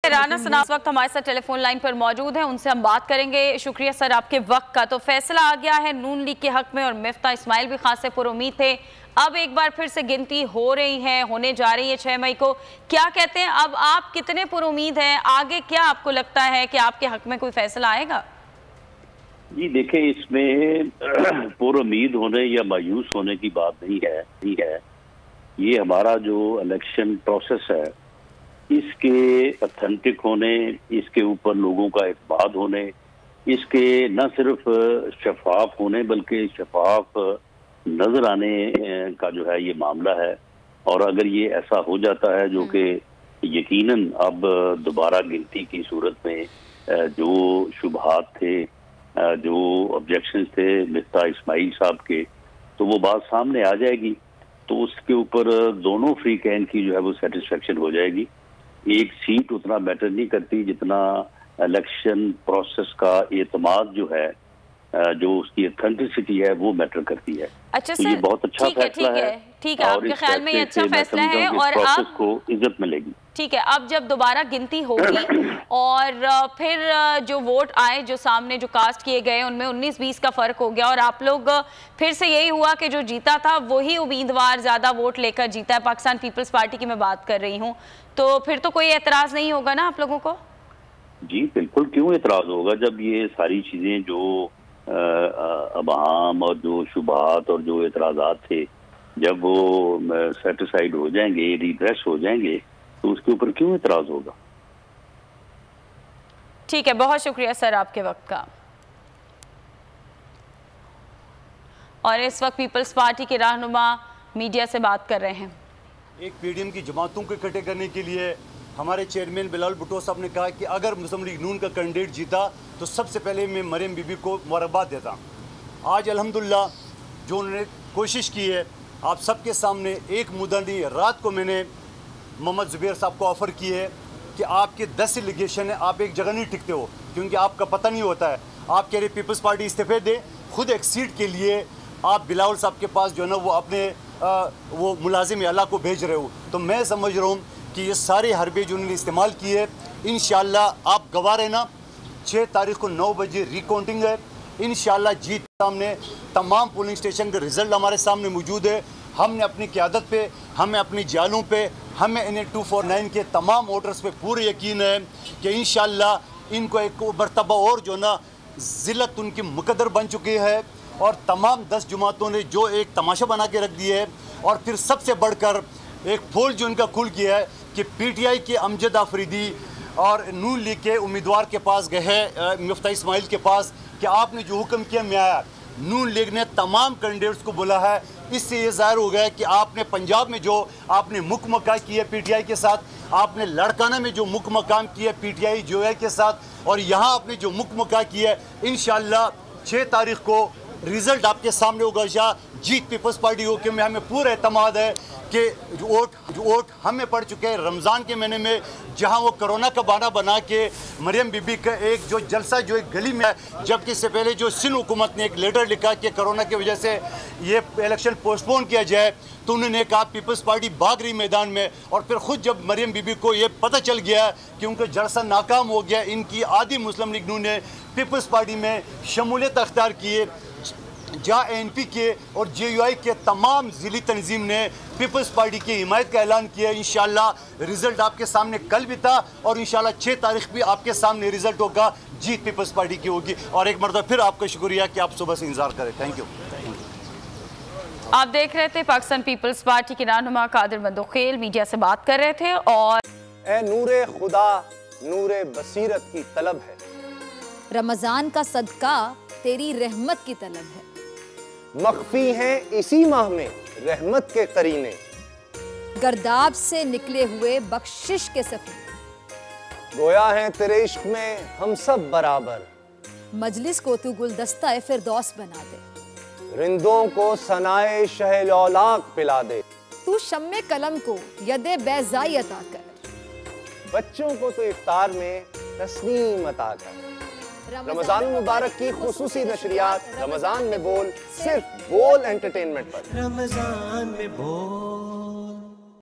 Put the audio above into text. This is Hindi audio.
राना सना इस वक्त हमारे साथ टेलीफोन लाइन पर मौजूद हैं, उनसे हम बात करेंगे। शुक्रिया सर आपके वक्त का। तो फैसला आ गया है नून लीग के हक में और मिफ्ता इस्माइल भी खासे पुरुमीद थे। अब एक बार फिर से गिनती हो रही है, होने जा रही है 6 मई को। क्या कहते हैं, अब आप कितने पुरुमीद हैं? आगे क्या आपको लगता है कि आपके हक में कोई फैसला आएगा? जी देखें, इसमें पुरुमीद होने या मायूस होने की बात नहीं है। ये हमारा जो इलेक्शन प्रोसेस है, इसके ऑथेंटिक होने, इसके ऊपर लोगों का इत्मीनान होने, इसके न सिर्फ शफाफ होने बल्कि शफाफ नजर आने का जो है ये मामला है। और अगर ये ऐसा हो जाता है जो कि यकीनन अब दोबारा गिनती की सूरत में जो शुबहात थे, जो ऑब्जेक्शंस थे मिफ्ता इस्माइल साहब के, तो वो बात सामने आ जाएगी। तो उसके ऊपर दोनों फ्री कैन की जो है वो सेटिस्फेक्शन हो जाएगी। एक सीट उतना मैटर नहीं करती जितना इलेक्शन प्रोसेस का एतमाद जो है, जो उसकी ऑथेंटिसिटी है, वो मैटर करती है। अच्छा तो सर, ये बहुत अच्छा फैसला है। ठीक है, आपके ख्याल में ये अच्छा फैसला है और प्रोसेस को इज्जत मिलेगी। ठीक है, अब जब दोबारा गिनती होगी और फिर जो वोट आए, जो सामने जो कास्ट किए गए, उनमें 19-20 का फर्क हो गया और आप लोग फिर से यही हुआ कि जो जीता था वही उम्मीदवार ज्यादा वोट लेकर जीता है, पाकिस्तान पीपल्स पार्टी की मैं बात कर रही हूँ, तो फिर तो कोई एतराज नहीं होगा ना आप लोगों को? जी बिल्कुल, क्यों एतराज होगा जब ये सारी चीजें जो अबहाम और जो शुबहात और जो एतराजात थे, जब वो सेटिस्फाइड हो जाएंगे, रिड्रेस हो जाएंगे, तो उसके ऊपर क्यों एतराज होगा? ठीक है, बहुत शुक्रिया सर आपके वक्त का। और इस वक्त पीपल्स पार्टी के रहनुमा मीडिया से बात कर रहे हैं। एक पीडीएम की जमातों को इकट्ठे करने के लिए हमारे चेयरमैन बिलाल भुट्टो साहब ने कहा कि अगर मुस्लिम लीग नून का कैंडिडेट जीता तो सबसे पहले मैं मरियम बीबी को मुबारकबाद देता। आज अल्हम्दुलिल्लाह जो उन्होंने कोशिश की है, आप सबके सामने एक मुद्दा नहीं, रात को मैंने मोहम्मद जुबैर साहब को ऑफ़र की है कि आपके 10 एलिगेशन है, आप एक जगह नहीं टिकते हो क्योंकि आपका पता नहीं होता है। आप कह रहे पीपल्स पार्टी इस्तीफे दे, खुद एक सीट के लिए आप बिलावल साहब के पास जो है ना वो अपने वो मुलाजिम अल्लाह को भेज रहे हो। तो मैं समझ रहा हूँ कि ये सारे हरबे जो उन्होंने इस्तेमाल किए, इंशाल्लाह आप गवाह रहना। 6 तारीख को 9 बजे रिकाउंटिंग है, इंशाल्लाह जीत सामने तमाम पोलिंग स्टेशन के रिजल्ट हमारे सामने मौजूद है। हमने अपनी क़यादत पे, हमें अपनी जालों पे, हमें इन्हें 249 के तमाम वोटर्स पे पूरे यकीन है कि इंशाल्लाह इनको एक मरतबा और जो ना ज़िल्लत उनकी मुकद्दर बन चुकी है और तमाम 10 जमातों ने जो एक तमाशा बना के रख दिया है। और फिर सबसे बढ़कर एक पोल जो इनका खुल गया है कि पीटीआई के अमजद आफरीदी और नून लीग के उम्मीदवार के पास गए हैं, मिफ्ता इस्माइल के पास, कि आपने जो हुक्म किया मैं आया। नून लीग ने तमाम कैंडिडेट्स को बोला है। इससे ये जाहिर हो गया कि आपने पंजाब में जो आपने मुकमका की है पीटीआई के साथ, आपने लड़काना में जो मुकमकाम किया पीटीआई जो है के साथ, और यहाँ आपने जो मुकमका किया है, इंशाल्लाह 6 तारीख को रिजल्ट आपके सामने होगा। जीत पीपल्स पार्टी हो कि हमें पूरा एतमाद है कि वोट हमें पड़ चुके हैं रमज़ान के महीने में, जहां वो कोरोना का बहाना बना के मरियम बीबी का एक जो जलसा जो एक गली में है, जबकि इससे पहले जो सिंध हुकूमत ने एक लेटर लिखा कि कोरोना की वजह से ये इलेक्शन पोस्टपोन किया जाए, तो उन्होंने कहा पीपल्स पार्टी भाग रही मैदान में। और फिर ख़ुद जब मरियम बीबी को ये पता चल गया कि उनका जलसा नाकाम हो गया, इनकी आधी मुस्लिम लीग नून ने पीपल्स पार्टी में शमूलियत अख्तियार किए, जहाँ एनपी के और जेयूआई के तमाम ज़िली तंजीम ने पीपल्स पार्टी की हिमायत का ऐलान किया। इंशाल्लाह रिजल्ट आपके सामने कल भी था और इंशाल्लाह 6 तारीख भी आपके सामने रिजल्ट होगा, जीत पीपल्स पार्टी की होगी। और एक मरतबा फिर आपका शुक्रिया कि आप सुबह से इंतजार करें। Thank you. आप देख रहे थे पाकिस्तान पीपल्स पार्टी के रहनुमा कादिर मंदोखेल मीडिया से बात कर रहे थे। और ए नूरे खुदा नूरे बसीरत की तलब है, रमजान का सदका तेरी रहमत की तलब है, मख्फी हैं इसी माह में रहमत के करीने, गर्दाब से निकले हुए बख्शिश के सफीने, गोया है तेरे इश्क में हम सब बराबर, मजलिस को तू गुलदस्ता फिरदौस बना दे, रिंदों को सनाए शहलौलाक पिला दे, तू शम्मे कलम को यदे बैज़ाई अता कर, बच्चों को तो इफ्तार में तस्नीम अता कर। रमजान मुबारक की खुसूसी नशरियात रमजान में बोल, सिर्फ बोल एंटरटेनमेंट पर। रमजान में बोल।